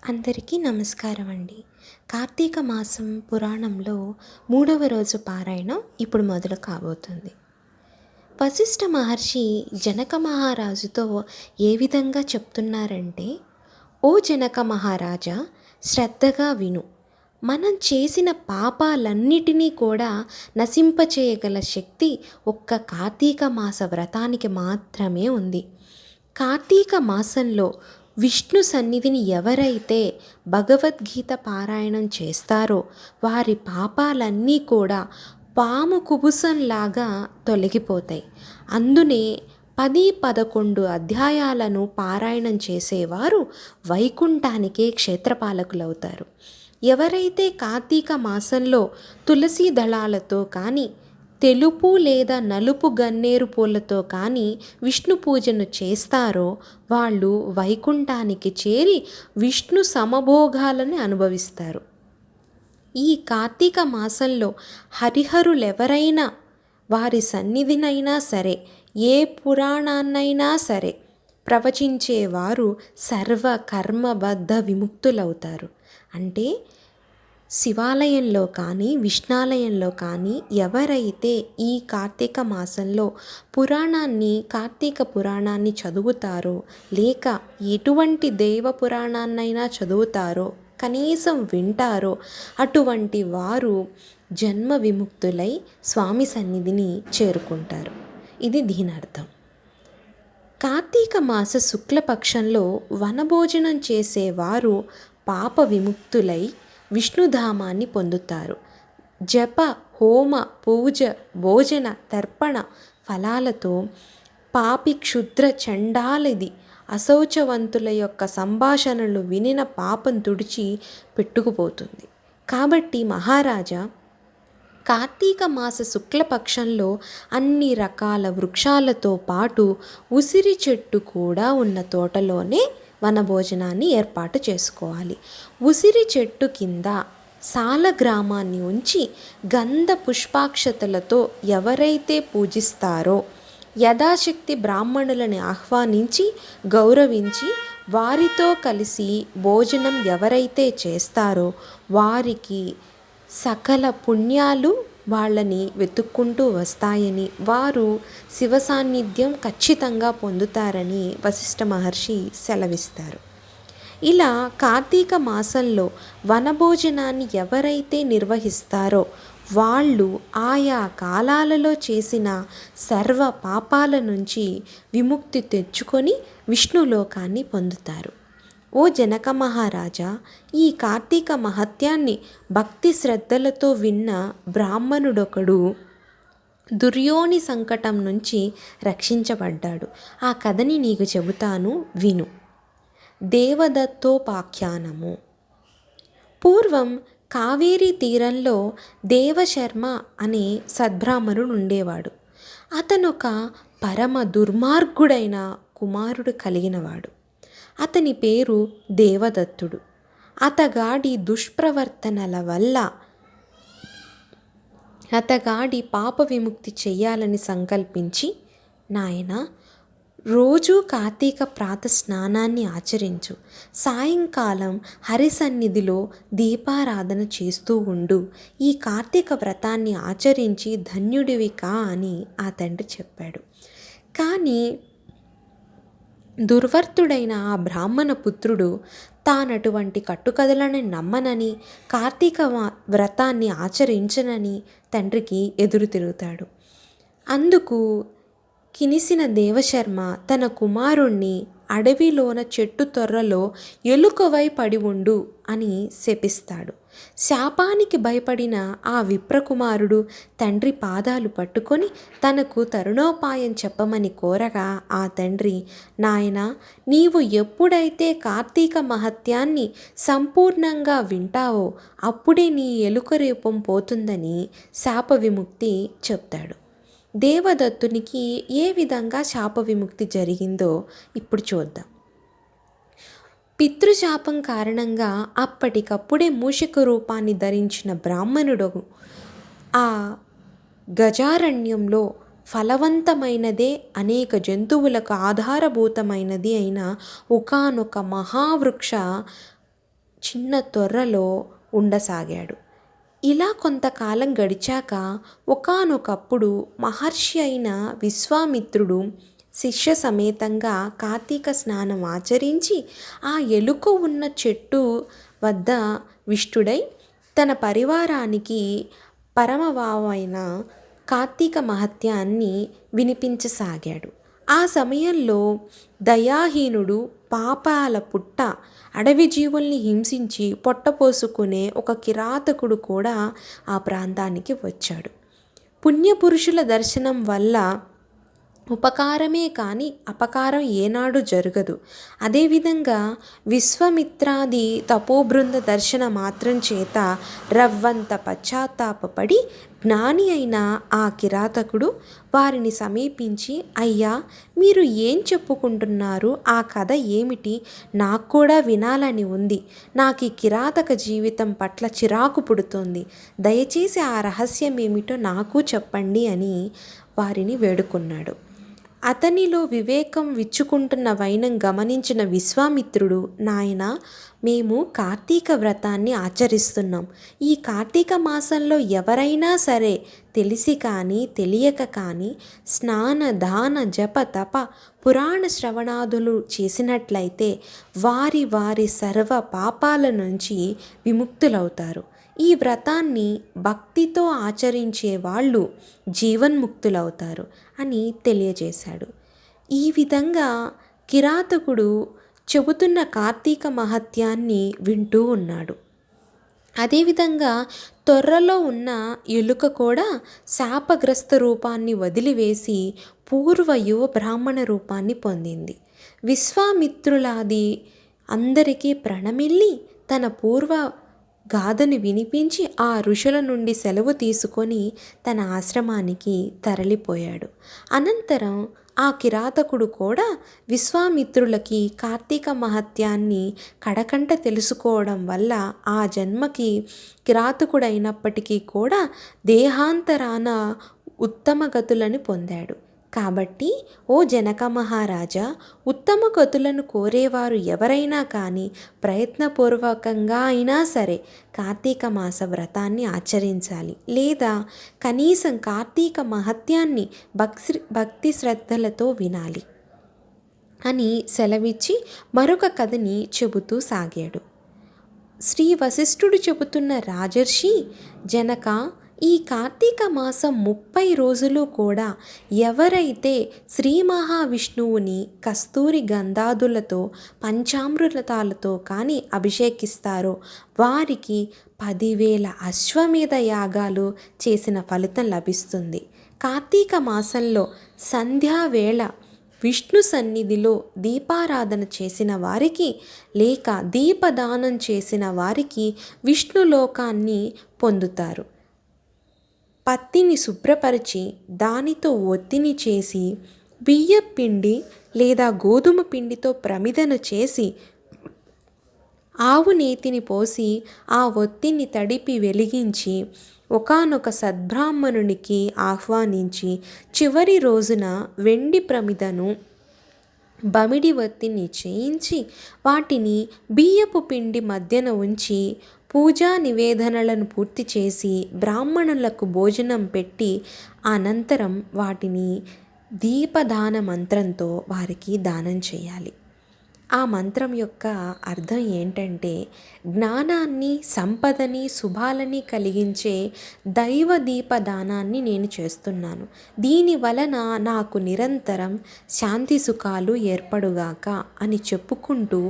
అందరికీ నమస్కారం అండి. కార్తీక మాసం పురాణంలో 3వ రోజు పారాయణం ఇప్పుడు మొదలు కాబోతుంది. వశిష్ఠ మహర్షి జనక మహారాజుతో ఏ విధంగా చెప్తున్నారంటే, ఓ జనక మహారాజా, శ్రద్ధగా విను. మనం చేసిన పాపాలన్నిటినీ కూడా నశింపచేయగల శక్తి ఒక్క కార్తీక మాస వ్రతానికి మాత్రమే ఉంది. కార్తీక మాసంలో విష్ణు సన్నిధిని ఎవరైతే భగవద్గీత పారాయణం చేస్తారో వారి పాపాలన్నీ కూడా పాము కుబుసంలాగా తొలగిపోతాయి. అందునే 10-11 అధ్యాయాలను పారాయణం చేసేవారు వైకుంఠానికే క్షేత్రపాలకులవుతారు. ఎవరైతే కార్తీక మాసంలో తులసి దళాలతో కానీ తెలుపు లేదా నలుపు గన్నేరు పూలతో కానీ విష్ణు పూజను చేస్తారో వాళ్ళు వైకుంఠానికి చేరి విష్ణు సమభోగాలను అనుభవిస్తారు. ఈ కార్తీక మాసంలో హరిహరులెవరైనా వారి సన్నిధినైనా సరే, ఏ పురాణాన్నైనా సరే ప్రవచించేవారు సర్వ కర్మబద్ధ విముక్తులవుతారు. అంటే శివాలయంలో కానీ విష్ణాలయంలో కానీ ఎవరైతే ఈ కార్తీక మాసంలో కార్తీక పురాణాన్ని చదువుతారో, లేక ఎటువంటి దేవ పురాణాన్నైనా చదువుతారో, కనీసం వింటారో, అటువంటి వారు జన్మ విముక్తులై స్వామి సన్నిధిని చేరుకుంటారు. ఇది దీని అర్థం. కార్తీక మాస శుక్లపక్షంలో వనభోజనం చేసేవారు పాప విముక్తులై విష్ణుధామాన్ని పొందుతారు. జప, హోమ, పూజ, భోజన, తర్పణ ఫలాలతో పాపి, క్షుద్ర, చండాలది అశౌచవంతుల యొక్క సంభాషణలు వినిన పాపం తుడిచి పెట్టుకుపోతుంది. కాబట్టి మహారాజా, కార్తీక మాస శుక్లపక్షంలో అన్ని రకాల వృక్షాలతో పాటు ఉసిరి చెట్టు కూడా ఉన్న తోటలోనే వనభోజనాన్ని ఏర్పాటు చేసుకోవాలి. ఉసిరి చెట్టు కింద సాల గ్రామాన్ని ఉంచి గంధ పుష్పాక్షతలతో ఎవరైతే పూజిస్తారో, యథాశక్తి బ్రాహ్మణులని ఆహ్వానించి గౌరవించి వారితో కలిసి భోజనం ఎవరైతే చేస్తారో వారికి సకల పుణ్యాలు వాళ్ళని వెతుక్కుంటూ వస్తాయని, వారు శివ సాన్నిధ్యం ఖచ్చితంగా పొందుతారని వశిష్ఠ మహర్షి సెలవిస్తారు. ఇలా కార్తీక మాసంలో వనభోజనాన్ని ఎవరైతే నిర్వహిస్తారో వాళ్ళు ఆయా కాలాలలో చేసిన సర్వ పాపాల నుంచి విముక్తి తెచ్చుకొని విష్ణులోకాన్ని పొందుతారు. ఓ జనక మహారాజా, ఈ కార్తీక మహత్యాన్ని భక్తి శ్రద్ధలతో విన్న బ్రాహ్మణుడొకడు దుర్యోని సంకటం నుంచి రక్షించబడ్డాడు. ఆ కథని నీకు చెబుతాను, విను. దేవదత్తోపాఖ్యానము. పూర్వం కావేరీ తీరంలో దేవశర్మ అనే సద్బ్రాహ్మణుడు ఉండేవాడు. అతనొక పరమ దుర్మార్గుడైన కుమారుడు కలిగినవాడు. అతని పేరు దేవదత్తుడు. అతగాడి దుష్ప్రవర్తనల వల్ల అతగాడి పాప విముక్తి చెయ్యాలని సంకల్పించి, నాయనా, రోజూ కార్తీక ప్రాత స్నానాన్ని ఆచరించు, సాయంకాలం హరిసన్నిధిలో దీపారాధన చేస్తూ ఉండు, ఈ కార్తీక వ్రతాన్ని ఆచరించి ధన్యుడివి కా అని ఆ తండ్రి చెప్పాడు. కానీ దుర్వర్తుడైన ఆ బ్రాహ్మణ పుత్రుడు తానటువంటి కట్టుకథలను నమ్మనని, కార్తీక వ్రతాన్ని ఆచరించనని తండ్రికి ఎదురు తిరుగుతాడు. అందుకు కినిసిన దేవశర్మ తన కుమారుణ్ణి అడవిలోన చెట్టు తొర్రలో ఎలుకవై పడి ఉండు అని శపిస్తాడు. శాపానికి భయపడిన ఆ విప్రకుమారుడు తండ్రి పాదాలు పట్టుకొని తనకు తరుణోపాయం చెప్పమని కోరగా ఆ తండ్రి, నాయనా, నీవు ఎప్పుడైతే కార్తీక మహత్యాన్ని సంపూర్ణంగా వింటావో అప్పుడే నీ ఎలుక రూపం పోతుందని శాప విముక్తి చెప్తాడు. దేవదత్తునికి ఏ విధంగా శాప విముక్తి జరిగిందో ఇప్పుడు చూద్దాం. పితృశాపం కారణంగా అప్పటికప్పుడే మూషిక రూపాన్ని ధరించిన బ్రాహ్మణుడు ఆ గజారణ్యంలో ఫలవంతమైనదే, అనేక జంతువులకు ఆధారభూతమైనది అయిన ఒకానొక మహావృక్ష చిన్న తొర్రలో ఉండసాగాడు. ఇలా కొంతకాలం గడిచాక ఒకానొకప్పుడు మహర్షి అయిన విశ్వామిత్రుడు శిష్య సమేతంగా కార్తీక స్నానం ఆచరించి ఆ ఎలుక ఉన్న చెట్టు వద్ద విష్టుడై తన పరివారానికి పరమభావమైన కార్తీక మహత్యాన్ని వినిపించసాగాడు. ఆ సమయంలో దయాహీనుడు, పాపాల పుట్ట, అడవి జీవుల్ని హింసించి పొట్టపోసుకునే ఒక కిరాతకుడు కూడా ఆ ప్రాంతానికి వచ్చాడు. పుణ్యపురుషుల దర్శనం వల్ల ఉపకారమే కానీ అపకారం ఏనాడు జరగదు. అదేవిధంగా విశ్వామిత్రాది తపోబృంద దర్శన మాత్రం చేత రవ్వంత పశ్చాత్తాపపడి జ్ఞాని అయిన ఆ కిరాతకుడు వారిని సమీపించి, అయ్యా, మీరు ఏం చెప్పుకుంటున్నారు? ఆ కథ ఏమిటి? నాకు కూడా వినాలని ఉంది. నాకు ఈ కిరాతక జీవితం పట్ల చిరాకు పుడుతోంది. దయచేసి ఆ రహస్యం ఏమిటో నాకు చెప్పండి అని వారిని వేడుకున్నాడు. అతనిలో వివేకం విచ్చుకుంటున్న వైనం గమనించిన విశ్వామిత్రుడు, నాయనా, మేము కార్తీక వ్రతాన్ని ఆచరిస్తున్నాం. ఈ కార్తీక మాసంలో ఎవరైనా సరే తెలిసి కానీ తెలియక కానీ స్నాన దాన జప తప పురాణ శ్రవణాదులు చేసినట్లయితే వారి వారి సర్వ పాపాల నుంచి విముక్తులవుతారు. ఈ వ్రతాన్ని భక్తితో ఆచరించే వాళ్ళు జీవన్ముక్తులవుతారు అని తెలియజేశాడు. ఈ విధంగా కిరాతకుడు చెబుతున్న కార్తీక మహత్యాన్ని వింటూ ఉన్నాడు. అదేవిధంగా తొర్రలో ఉన్న ఎలుక కూడా శాపగ్రస్త రూపాన్ని వదిలివేసి పూర్వ యువ బ్రాహ్మణ రూపాన్ని పొందింది. విశ్వామిత్రులాది అందరికీ ప్రణమిల్లి తన పూర్వ గాథను వినిపించి ఆ ఋషుల నుండి సెలవు తీసుకొని తన ఆశ్రమానికి తరలిపోయాడు. అనంతరం ఆ కిరాతకుడు కూడా విశ్వామిత్రులకి కార్తీక మహత్యాన్ని కడకంట తెలుసుకోవడం వల్ల ఆ జన్మకి కిరాతకుడైనప్పటికీ కూడా దేహాంతరాన ఉత్తమ గతులను పొందాడు. కాబట్టి ఓ జనక మహారాజా, ఉత్తమ గతులను కోరేవారు ఎవరైనా కానీ ప్రయత్నపూర్వకంగా అయినా సరే కార్తీక మాస వ్రతాన్ని ఆచరించాలి, లేదా కనీసం కార్తీక మహత్యాన్ని భక్తి శ్రద్ధలతో వినాలి అని సెలవిచ్చి మరొక కథని చెబుతూ సాగాడు. శ్రీ వశిష్ఠుడు చెబుతున్న, రాజర్షి జనక, ఈ కార్తీక మాసం 30 రోజులు కూడా ఎవరైతే శ్రీ మహావిష్ణువుని కస్తూరి గంధాదులతో పంచామృతాలతో కానీ అభిషేకిస్తారో వారికి 10,000 అశ్వమేధ యాగాలు చేసిన ఫలితం లభిస్తుంది. కార్తీక మాసంలో సంధ్యావేళ విష్ణు సన్నిధిలో దీపారాధన చేసిన వారికి లేక దీపదానం చేసిన వారికి విష్ణులోకాన్ని పొందుతారు. పత్తిని శుభ్రపరిచి దానితో ఒత్తిని చేసి బియ్యం పిండి లేదా గోధుమ పిండితో ప్రమిదను చేసి ఆవు నేతిని పోసి ఆ ఒత్తిని తడిపి వెలిగించి ఒకానొక సద్బ్రాహ్మణునికి ఆహ్వానించి చివరి రోజున వెండి ప్రమిదను బమిడి ఒత్తిని చేయించి వాటిని బియ్యపు పిండి మధ్యన ఉంచి పూజా నివేదనలను పూర్తి చేసి బ్రాహ్మణులకు భోజనం పెట్టి అనంతరం వాటిని దీపదాన మంత్రంతో వారికి దానం చేయాలి. ఆ మంత్రం యొక్క అర్థం ఏంటంటే, జ్ఞానాన్ని, సంపదని, శుభాలని కలిగించే దైవ దీపదానాన్ని నేను చేస్తున్నాను. దీని వలన నాకు నిరంతరం శాంతి సుఖాలు ఏర్పడుగాక అని చెప్పుకుంటూ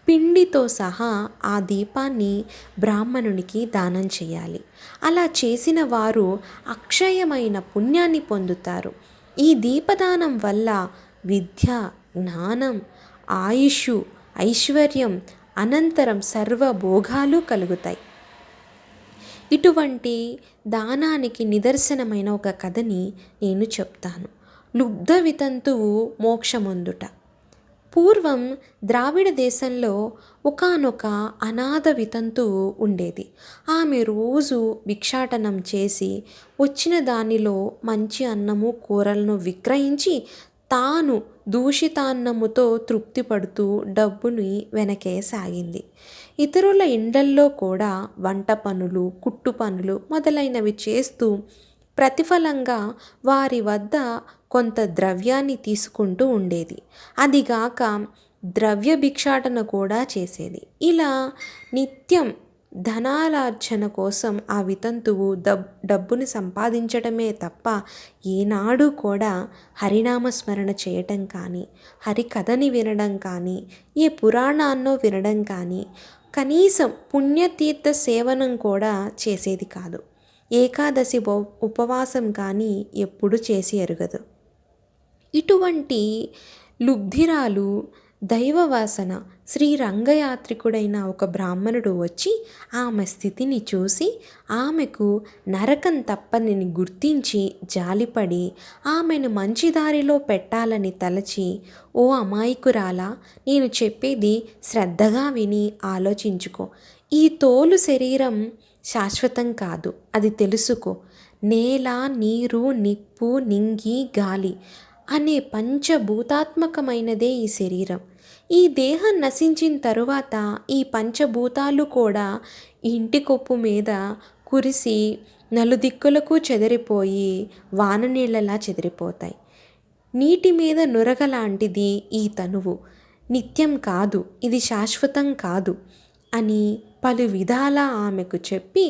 పిండితో సహా ఆ దీపాన్ని బ్రాహ్మణునికి దానం చేయాలి. అలా చేసిన వారు అక్షయమైన పుణ్యాన్ని పొందుతారు. ఈ దీపదానం వల్ల విద్య, జ్ఞానం, ఆయుష్, ఐశ్వర్యం, అనంతరం సర్వభోగాలు కలుగుతాయి. ఇటువంటి దానానికి నిదర్శనమైన ఒక కథని నేను చెప్తాను. లుబ్ధ వితంతువు మోక్షమొందుట. పూర్వం ద్రావిడ దేశంలో ఒకానొక అనాథ వితంతువు ఉండేది. ఆమె రోజు భిక్షాటనం చేసి వచ్చిన దానిలో మంచి అన్నము, కూరలను విక్రయించి తాను దూషితాన్నముతో తృప్తి పడుతూ డబ్బుని వెనకేసాగింది. ఇతరుల ఇండ్లల్లో కూడా వంట పనులు, కుట్టు పనులు మొదలైనవి చేస్తూ ప్రతిఫలంగా వారి వద్ద కొంత ద్రవ్యాన్ని తీసుకుంటూ ఉండేది. అదిగాక ద్రవ్య భిక్షాటన కూడా చేసేది. ఇలా నిత్యం ధనాలార్జన కోసం ఆ వితంతువు డబ్బుని సంపాదించడమే తప్ప ఏనాడు కూడా హరినామస్మరణ చేయటం కానీ, హరికథని వినడం కానీ, ఏ పురాణాన్నో వినడం కానీ, కనీసం పుణ్యతీర్థ సేవనం కూడా చేసేది కాదు. ఏకాదశి ఉపవాసం కానీ ఎప్పుడు చేసి ఎరుగదు. ఇటువంటి లుబ్ధిరాలు దైవవాసన శ్రీ రంగయాత్రికుడైన ఒక బ్రాహ్మణుడు వచ్చి ఆమె స్థితిని చూసి ఆమెకు నరకం తప్పని గుర్తించి జాలిపడి ఆమెను మంచి దారిలో పెట్టాలని తలచి, ఓ అమాయకురాలా, నేను చెప్పేది శ్రద్ధగా విని ఆలోచించుకో. ఈ తోలు శరీరం శాశ్వతం కాదు, అది తెలుసుకో. నేల, నీరు, నిప్పు, నింగి, గాలి అనే పంచభూతాత్మకమైనదే ఈ శరీరం. ఈ దేహం నశించిన తరువాత ఈ పంచభూతాలు కూడా ఇంటి కొప్పు మీద కురిసి నలుదిక్కులకు చెదిరిపోయి వాననీళ్ళలా చెదిరిపోతాయి. నీటి మీద నురగలాంటిది ఈ తనువు, నిత్యం కాదు, ఇది శాశ్వతం కాదు అని పలు విధాలా ఆమెకు చెప్పి,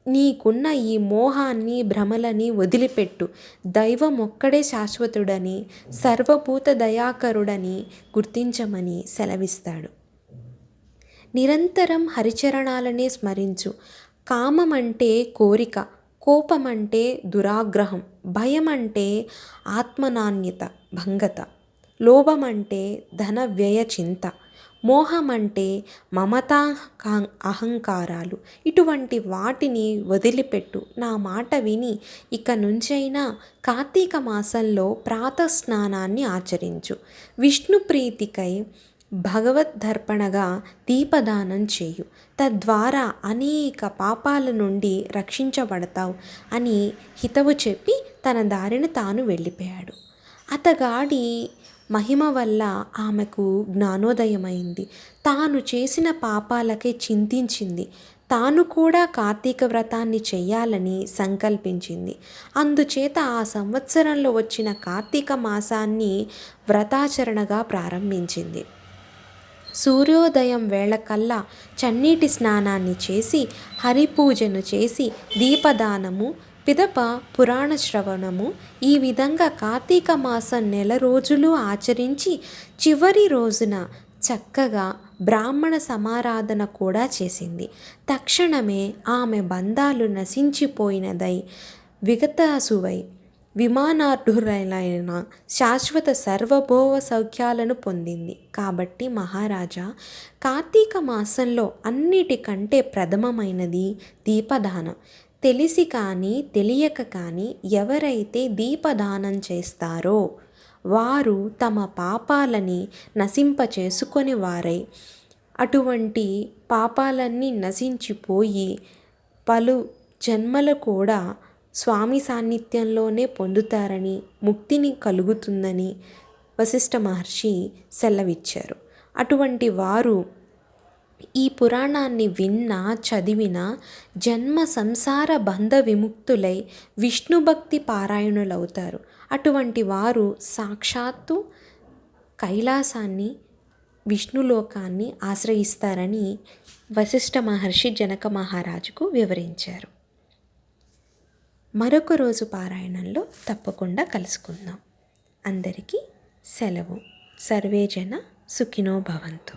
నీకున్న ఈ మోహాన్ని, భ్రమలని వదిలిపెట్టు. దైవం ఒక్కడే శాశ్వతుడని, సర్వభూత దయాకరుడని గుర్తించమని సెలవిస్తాడు. నిరంతరం హరిచరణాలనే స్మరించు. కామం అంటే కోరిక, కోపం అంటే దురాగ్రహం, భయం అంటే ఆత్మనాణ్యత భంగత, లోభం అంటే ధన వ్యయ చింత, మోహం అంటే మమతా అహంకారాలు. ఇటువంటి వాటిని వదిలిపెట్టు. నా మాట విని ఇక నుంచైనా కార్తీక మాసంలో ప్రాతస్నానాన్ని ఆచరించు. విష్ణు ప్రీతికై భగవద్దర్పణగా దీపదానం చేయు. తద్వారా అనేక పాపాల నుండి రక్షించబడతావు అని హితవు చెప్పి తన దారిని తాను వెళ్ళిపోయాడు. అతగాడి మహిమ వల్ల ఆమెకు జ్ఞానోదయమైంది. తాను చేసిన పాపాలకే చింతించింది. తాను కూడా కార్తీక వ్రతాన్ని చెయ్యాలని సంకల్పించింది. అందుచేత ఆ సంవత్సరంలో వచ్చిన కార్తీక మాసాన్ని వ్రతాచరణగా ప్రారంభించింది. సూర్యోదయం వేళకల్లా చన్నీటి స్నానాన్ని చేసి, హరిపూజను చేసి, దీపదానము, పిదప పురాణ శ్రవణము, ఈ విధంగా కార్తీక మాసం నెల రోజులు ఆచరించి చివరి రోజున చక్కగా బ్రాహ్మణ సమారాధన కూడా చేసింది. తక్షణమే ఆమె బంధాలు నశించిపోయినదై విగతాసువై విమానార్హులైన శాశ్వత సర్వభోగ సౌఖ్యాలను పొందింది. కాబట్టి మహారాజా, కార్తీక మాసంలో అన్నిటికంటే ప్రథమమైనది దీపదానం. తెలిసి కానీ తెలియక కానీ ఎవరైతే దీపదానం చేస్తారో వారు తమ పాపాలని నశింపచేసుకొని వారై అటువంటి పాపాలన్నీ నశించిపోయి పలు జన్మలు కూడా స్వామి సాన్నిధ్యంలోనే పొందుతారని, ముక్తిని కలుగుతుందని వశిష్ఠ మహర్షి సెలవిచ్చారు. అటువంటి వారు ఈ పురాణాన్ని విన్నా చదివినా జన్మ సంసార బంధ విముక్తులై విష్ణుభక్తి పారాయణులవుతారు. అటువంటి వారు సాక్షాత్తు కైలాసాన్ని, విష్ణులోకాన్ని ఆశ్రయిస్తారని వశిష్ఠ మహర్షి జనక మహారాజుకు వివరించారు. మరొక రోజు పారాయణంలో తప్పకుండా కలుసుకుందాం. అందరికీ సెలవు. సర్వే జన సుఖినో భవంతు.